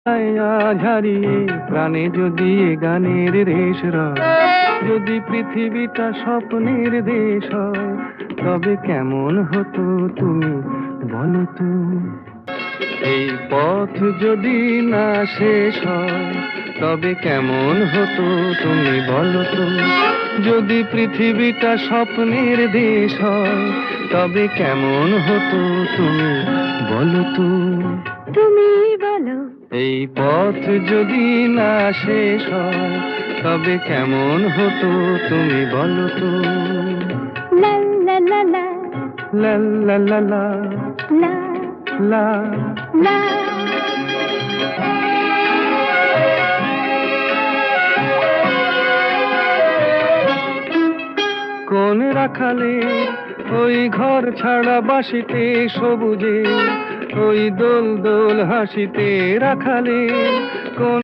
আজ হারিয়ে প্রাণে যদি এ গানের রেশ রয়, যদি পৃথিবীটা স্বপ্নের দেশ হয়, তবে কেমন হতো তুমি বলো তো। এই পথ যদি না শেষ হয়, তবে কেমন হতো তুমি বলো তো। যদি পৃথিবীটা স্বপ্নের দেশ হয়, তবে কেমন হতো তুমি বলো তো। তুমি বলো। এই পথ যদি না শেষ হয়, তবে কেমন হতো তুমি বলো তো। লা লা লা লা লা লা লা লা লা লা। লা। কোন রাখালে ওই ঘর ছাড়া বাসিতে সবুজে, ওই দোল দোল হাসিতে রাখালে কোন